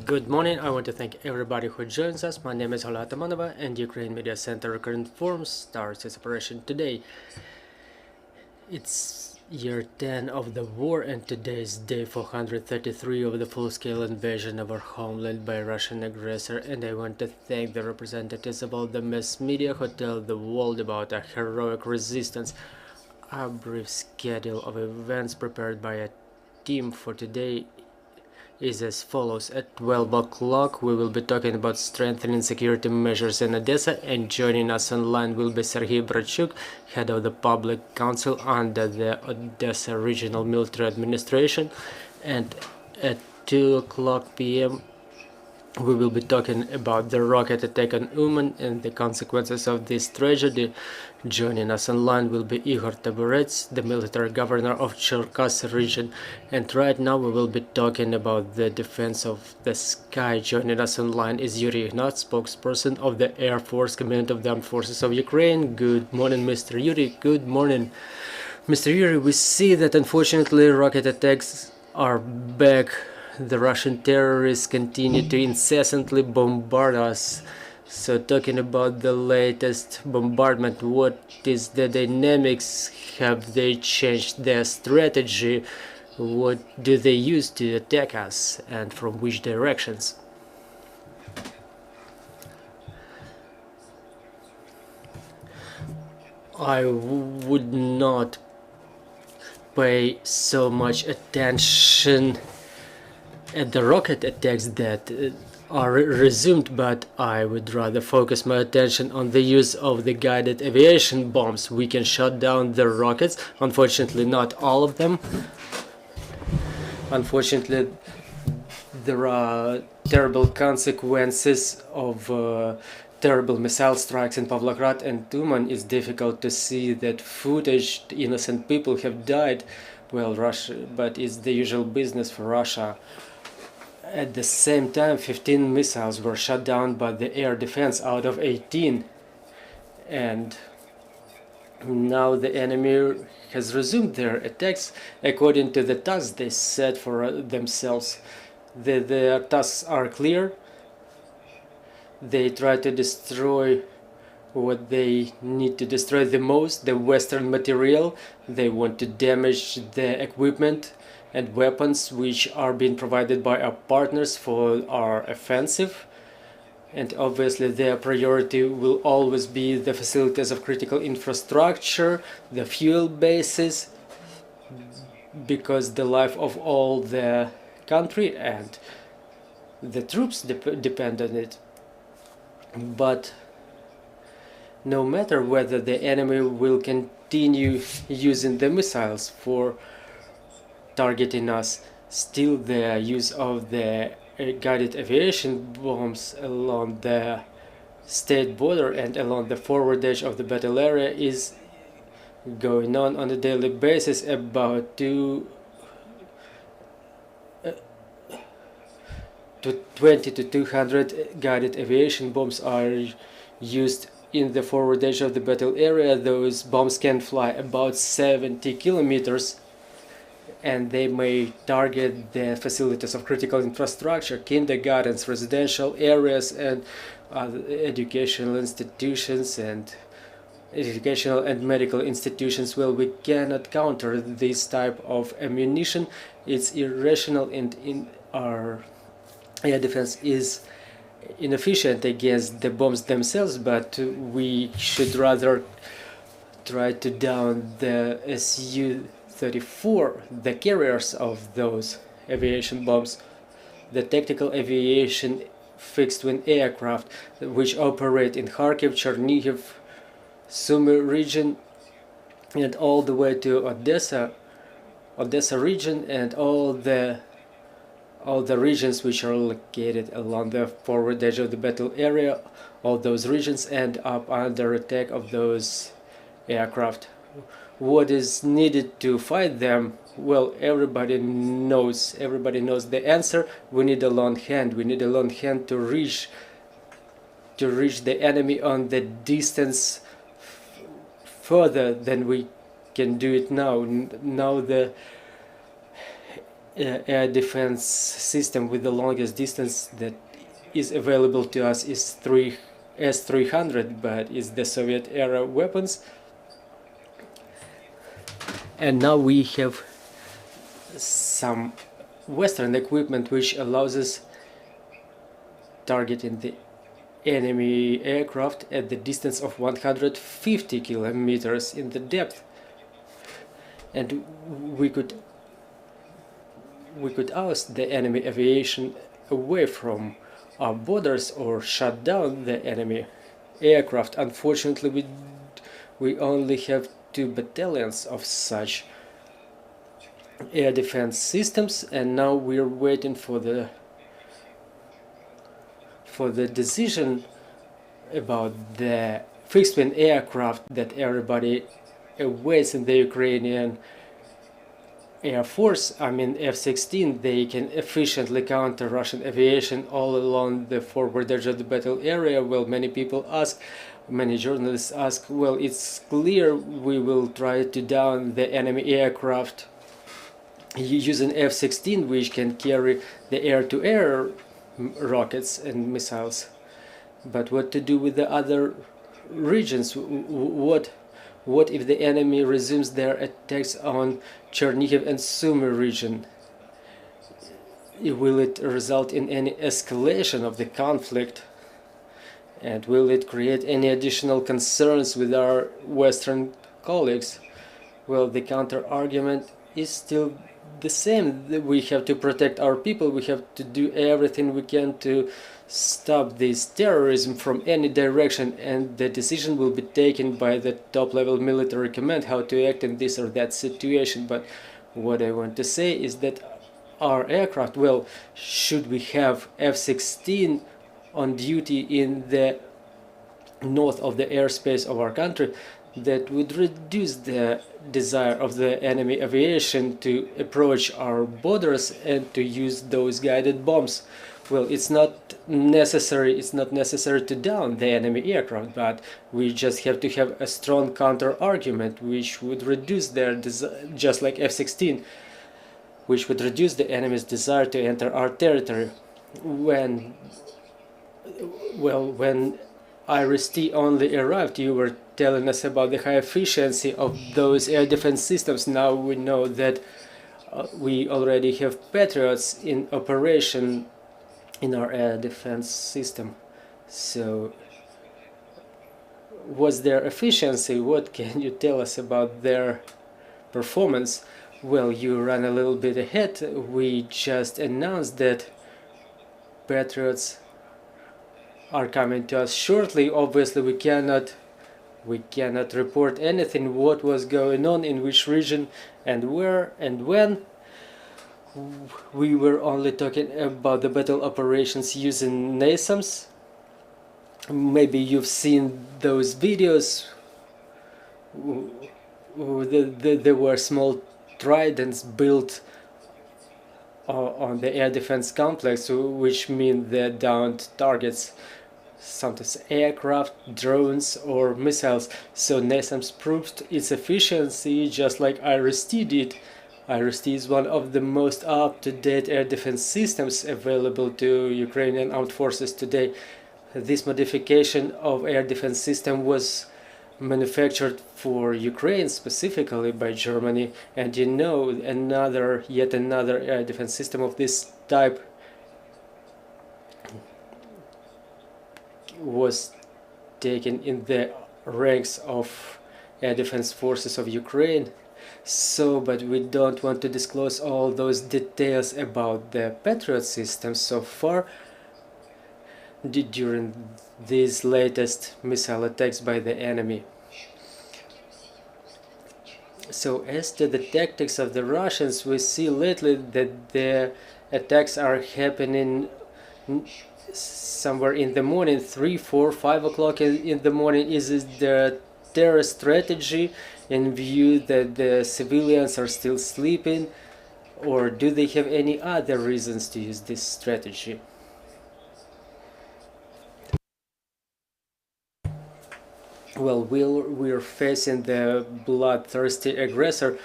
Good morning. I want to thank everybody who joins us. My name is Ola Atamanova, and the Ukraine Media Center Ukrinform starts its operation today. It's year 10 of the war, and today is day 433 of the full-scale invasion of our homeland by a Russian aggressor, and I want to thank the representatives of all the mass media who tell the world about a heroic resistance. A brief schedule of events prepared by a team for today is as follows. At 12 o'clock we will be talking about strengthening security measures in Odessa, and joining us online will be Sergei Brachuk, head of the public council under the Odessa Regional Military Administration. And at 2 o'clock p.m. we will be talking about the rocket attack on Uman and the consequences of this tragedy. Joining us online will be Igor Taburets, the military governor of Cherkasy region. And right now we will be talking about the defense of the sky. Joining us online is Yuriy, Ignat, spokesperson of the Air Force Command of the Armed Forces of Ukraine. Good morning, Mr. Yuriy. Good morning. Mr. Yuriy, we see that unfortunately rocket attacks are back. The Russian terrorists continue to incessantly bombard us. So talking about the latest bombardment, what is the dynamics? Have they changed their strategy? What do they use to attack us, and from which directions? I would not pay so much attention at the rocket attacks that are resumed, but I would rather focus my attention on the use of the guided aviation bombs. We can shut down the rockets, unfortunately not all of them. Unfortunately, there are terrible consequences of terrible missile strikes in Pavlograd and Uman. It's difficult to see that footage. Innocent people have died. Well, Russia, but it's the usual business for Russia. At the same time, 15 missiles were shot down by the air defense out of 18, and now the enemy has resumed their attacks according to the tasks they set for themselves. Their tasks are clear. They try to destroy what they need to destroy the most, the Western material. They want to damage the equipment and weapons which are being provided by our partners for our offensive. And obviously their priority will always be the facilities of critical infrastructure, the fuel bases, because the life of all the country and the troops depend on it. But no matter whether the enemy will continue using the missiles for targeting us, still the use of the guided aviation bombs along the state border and along the forward edge of the battle area is going on a daily basis. About 20 to 200 guided aviation bombs are used in the forward edge of the battle area. Those bombs can fly about 70 kilometers, and they may target the facilities of critical infrastructure, kindergartens, residential areas, and educational institutions and medical institutions. Well, we cannot counter this type of ammunition. It's irrational, and in our air defense is inefficient against the bombs themselves, but we should rather try to down the Su-34, the carriers of those aviation bombs, the tactical aviation fixed-wing aircraft which operate in Kharkiv, Chernihiv, Sumy region, and all the way to Odessa region, and all the regions which are located along the forward edge of the battle area. All those regions end up under attack of those aircraft. What is needed to fight them? Well, everybody knows the answer. We need a lone hand. We need a lone hand to reach the enemy on the distance further than we can do it now. Now the air defense system with the longest distance that is available to us is S-300, but it's the Soviet era weapons. And now we have some Western equipment which allows us targeting the enemy aircraft at the distance of 150 kilometers in the depth, and we could oust the enemy aviation away from our borders or shut down the enemy aircraft. Unfortunately, we only have 2 battalions of such air defense systems, and now we're waiting for the decision about the fixed-wing aircraft that everybody awaits in the Ukrainian Air Force. I mean F-16. They can efficiently counter Russian aviation all along the forward edge of the battle area. Well, many people ask, many journalists ask, well, it's clear we will try to down the enemy aircraft using F-16, which can carry the air-to-air rockets and missiles. But what to do with the other regions? What if the enemy resumes their attacks on Chernihiv and Sumy region? Will it result in any escalation of the conflict? And will it create any additional concerns with our Western colleagues? Well, the counter-argument is still the same. We have to protect our people. We have to do everything we can to stop this terrorism from any direction, and the decision will be taken by the top-level military command how to act in this or that situation. But what I want to say is that our aircraft, well, should we have F-16 on duty in the north of the airspace of our country, that would reduce the desire of the enemy aviation to approach our borders and to use those guided bombs. Well, it's not necessary to down the enemy aircraft, but we just have to have a strong counter argument which would reduce their desire, just like F-16, which would reduce the enemy's desire to enter our territory. When Iris-T only arrived, you were telling us about the high efficiency of those air defense systems. Now we know that we already have Patriots in operation in our air defense system. So what's their efficiency? What can you tell us about their performance? Well, you ran a little bit ahead. We just announced that Patriots are coming to us shortly. Obviously we cannot report anything what was going on in which region and where and when. We were only talking about the battle operations using NASAMS. Maybe you've seen those videos. There were small tridents built on the air defense complex, which mean the downed targets, sometimes aircraft, drones or missiles. So NASAMS proved its efficiency just like Iris-T did. Iris-T is one of the most up-to-date air defense systems available to Ukrainian armed forces today. This modification of air defense system was manufactured for Ukraine specifically by Germany, and you know, yet another air defense system of this type was taken in the ranks of air defense forces of Ukraine. So, but we don't want to disclose all those details about the Patriot system so far during these latest missile attacks by the enemy. So as to the tactics of the Russians, we see lately that the attacks are happening somewhere in the morning, 3, 4, 5 o'clock in the morning. Is it their terror strategy in view that the civilians are still sleeping, or do they have any other reasons to use this strategy? Well, we're facing the bloodthirsty aggressor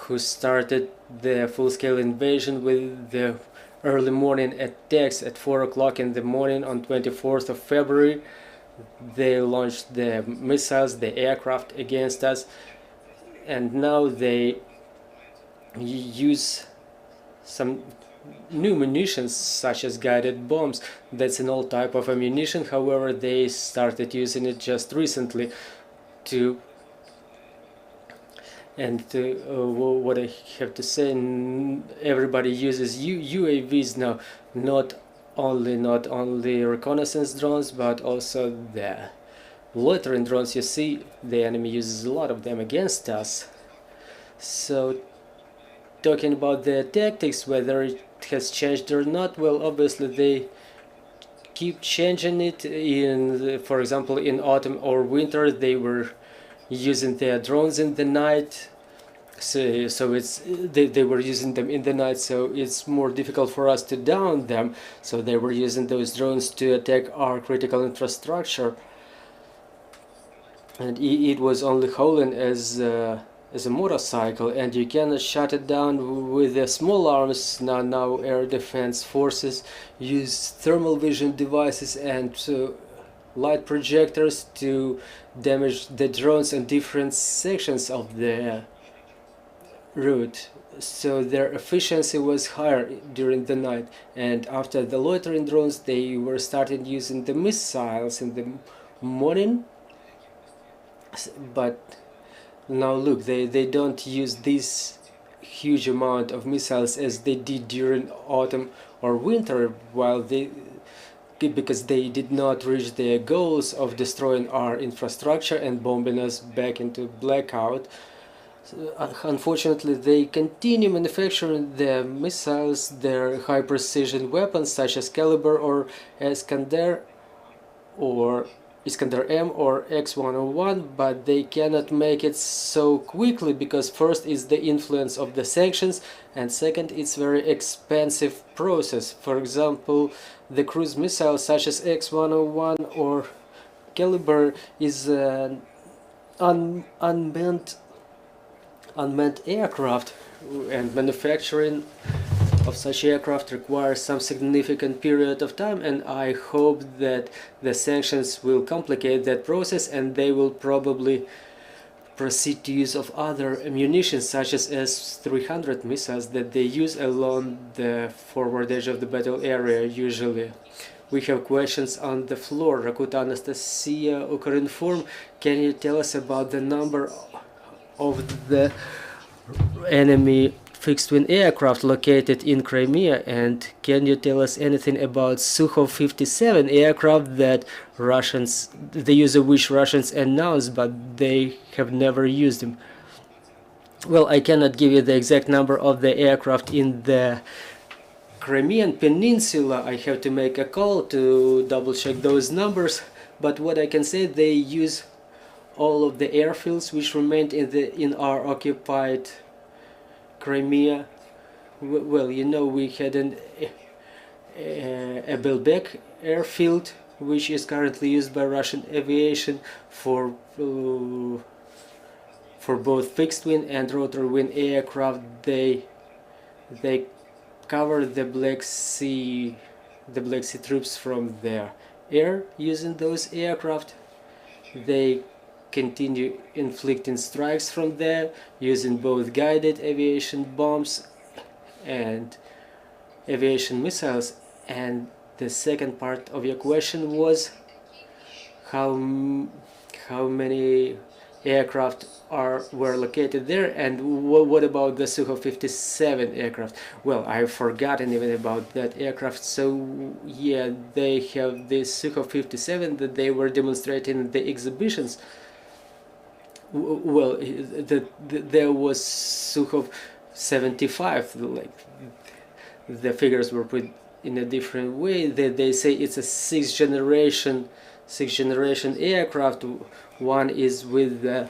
who started the full-scale invasion with the early morning attacks at 4 o'clock in the morning on 24th of February. They launched the missiles, the aircraft against us, and now they use some new munitions such as guided bombs. That's an old type of ammunition, however they started using it just recently to what I have to say, everybody uses UAVs now, not only reconnaissance drones but also the loitering drones. You see, the enemy uses a lot of them against us. So talking about their tactics, whether it has changed or not, well, obviously they keep changing it. For example, in autumn or winter they were using their drones in the night, so they were using them in the night, so it's more difficult for us to down them, so they were using those drones to attack our critical infrastructure, and it was only holding as a motorcycle, and you cannot shut it down with the small arms. Now air defense forces use thermal vision devices and light projectors to damage the drones in different sections of the route, so their efficiency was higher during the night. And after the loitering drones, they were started using the missiles in the morning, but now look, they don't use this huge amount of missiles as they did during autumn or winter, because they did not reach their goals of destroying our infrastructure and bombing us back into blackout. So, unfortunately, they continue manufacturing their missiles, their high precision weapons such as Caliber or Iskander M or X-101, but they cannot make it so quickly because first is the influence of the sanctions, and second, it's very expensive process. For example, the cruise missile such as X-101 or Caliber is an unmanned aircraft, and manufacturing of such aircraft requires some significant period of time, and I hope that the sanctions will complicate that process and they will probably proceed to use of other ammunition such as S-300 missiles that they use along the forward edge of the battle area usually. We have questions on the floor. Rakuta Anastasia, Ukrinform, can you tell us about the number of the enemy fixed-wing aircraft located in Crimea, and can you tell us anything about Sukhoi-57 aircraft that the use of which Russians announced but they have never used them? Well, I cannot give you the exact number of the aircraft in the Crimean Peninsula. I have to make a call to double check those numbers, but what I can say, they use all of the airfields which remained in our occupied Crimea. Well, you know, we had a Belbek airfield which is currently used by Russian aviation for both fixed-wing and rotor-wing aircraft. They cover the Black Sea troops from their air using those aircraft. They continue inflicting strikes from there using both guided aviation bombs and aviation missiles. And the second part of your question was how many aircraft were located there, and what about the Sukhoi-57 aircraft? Well, I've forgotten even about that aircraft. So yeah, they have this Sukhoi-57 that they were demonstrating in the exhibitions. Well, there was Sukhoi-75, like the figures were put in a different way. They say it's a sixth generation aircraft. One is with the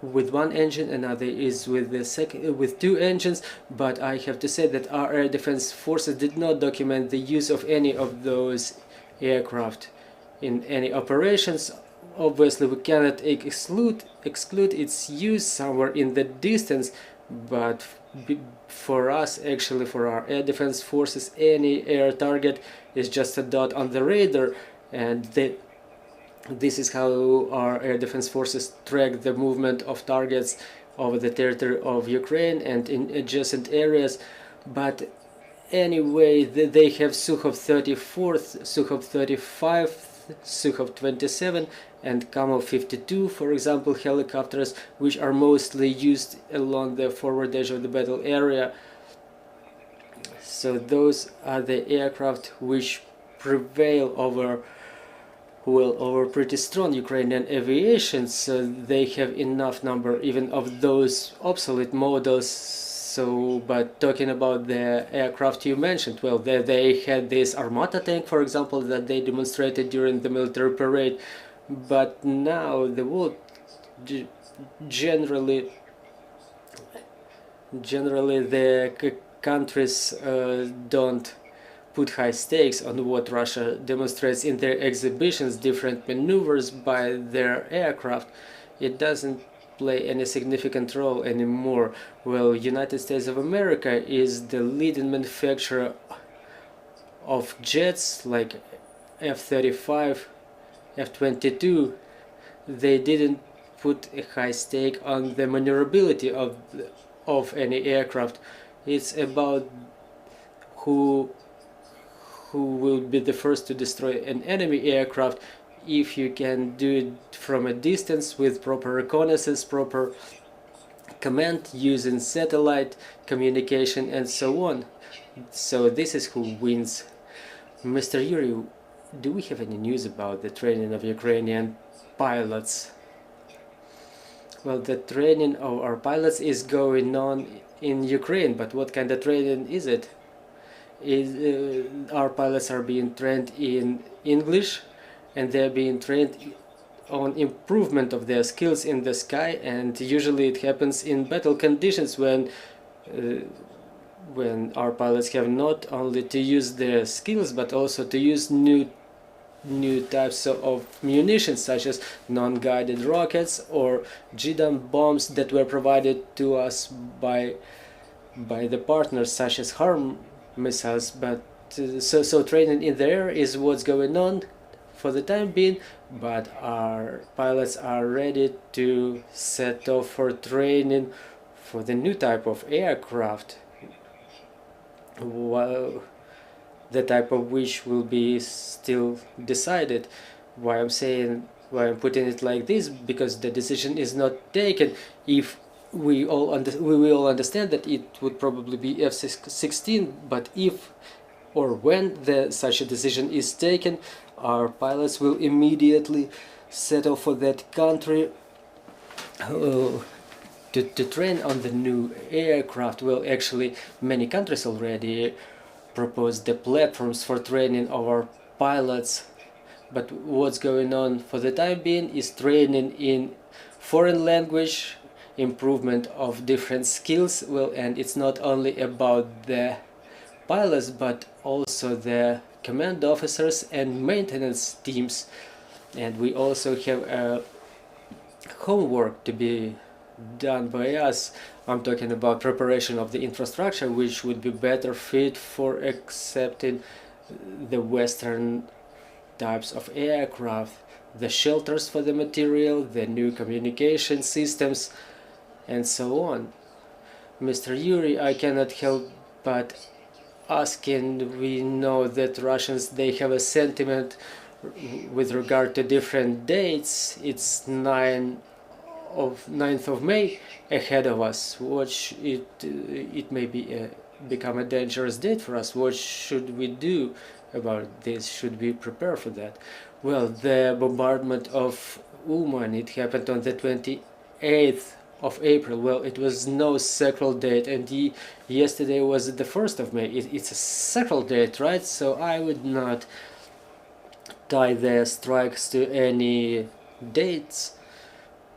with one engine, another is with with two engines, but I have to say that our air defense forces did not document the use of any of those aircraft in any operations. Obviously we cannot exclude its use somewhere in the distance, but for us, actually for our air defense forces, any air target is just a dot on the radar, and this is how our air defense forces track the movement of targets over the territory of Ukraine and in adjacent areas. But anyway, they have Sukhov 34th, Sukhov 35th, Sukhov 27 and Kamov 52, for example, helicopters, which are mostly used along the forward edge of the battle area. So those are the aircraft which prevail over pretty strong Ukrainian aviation, so they have enough number even of those obsolete models. So, but talking about the aircraft you mentioned, well, they had this Armata tank, for example, that they demonstrated during the military parade, but now the world generally the countries don't put high stakes on what Russia demonstrates in their exhibitions, different maneuvers by their aircraft. It doesn't play any significant role anymore. Well, United States of America is the leading manufacturer of jets like F-35, F-22. They didn't put a high stake on the maneuverability of any aircraft. It's about who will be the first to destroy an enemy aircraft, if you can do it from a distance with proper reconnaissance, proper command, using satellite communication and so on. So this is who wins. Mr. Yuriy, do we have any news about the training of Ukrainian pilots? Well, the training of our pilots is going on in Ukraine, but what kind of training is it? Our pilots are being trained in English, and they're being trained on improvement of their skills in the sky, and usually it happens in battle conditions when our pilots have not only to use their skills but also to use new types of munitions, such as non-guided rockets or GDAM bombs that were provided to us by the partners, such as HARM missiles. But so training in the air is what's going on for the time being, but our pilots are ready to set off for training for the new type of aircraft, while the type of which will be still decided. Why I'm putting it like this, because the decision is not taken. If we will understand that it would probably be F-16, but if or when such a decision is taken, our pilots will immediately set off for that country to train on the new aircraft. Well, actually, many countries already proposed the platforms for training of our pilots, but what's going on for the time being is training in foreign language, improvement of different skills. Well, and it's not only about the pilots but also the command officers and maintenance teams, and we also have homework to be done by us. I'm talking about preparation of the infrastructure, which would be better fit for accepting the Western types of aircraft, the shelters for the material, the new communication systems, and so on. Mr. Yuriy, I cannot help but asking, we know that Russians, they have a sentiment with regard to different dates. It's 9th of May ahead of us. It may become a dangerous date for us. What should we do about this? Should we prepare for that? Well, the bombardment of Uman, it happened on the 28th of April. Well, it was no sacral date, and yesterday was the 1st of May. It's a sacral date, right? So I would not tie the strikes to any dates.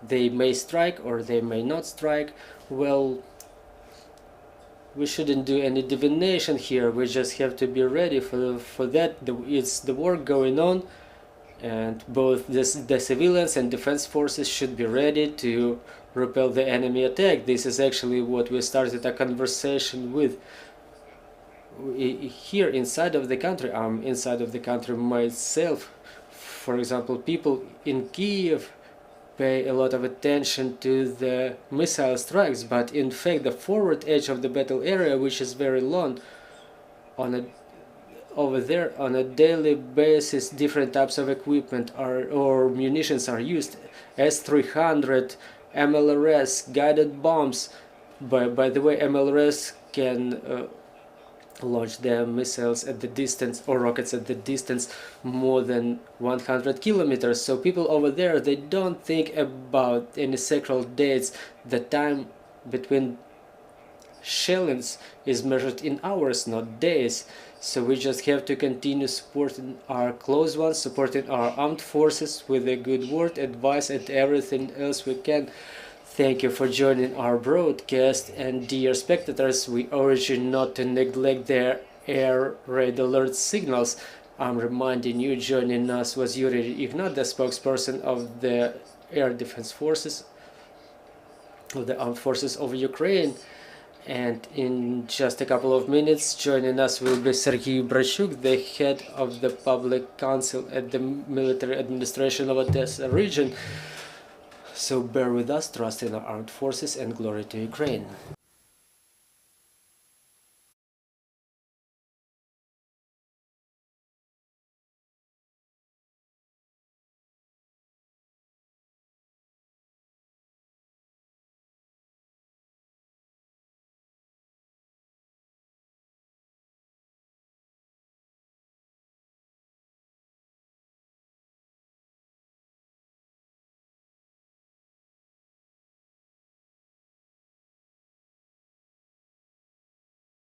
They may strike or they may not strike. Well, we shouldn't do any divination here. We just have to be ready for that. It's the work going on, and both the civilians and defense forces should be ready to repel the enemy attack. This is actually what we started a conversation with here inside of the country. I'm inside of the country myself. For example, people in Kiev pay a lot of attention to the missile strikes, but in fact the forward edge of the battle area, which is very long, over there on a daily basis different types of equipment or munitions are used. S-300, MLRS, guided bombs. By the way, MLRS can launch their missiles at the distance, or rockets at the distance more than 100 kilometers. So people over there, they don't think about any sacred dates. The time between shellings is measured in hours, not days. So we just have to continue supporting our close ones, supporting our armed forces with a good word, advice, and everything else we can. Thank you for joining our broadcast, and dear spectators, we urge you not to neglect their air raid alert signals. I'm reminding you, joining us was Yuriy Ignat, the spokesperson of the Air Defense Forces, of the Armed Forces of Ukraine. And in just a couple of minutes, joining us will be Serhiy Brachuk, the head of the Public Council at the Military Administration of Odessa region. So bear with us, trust in our armed forces, and glory to Ukraine.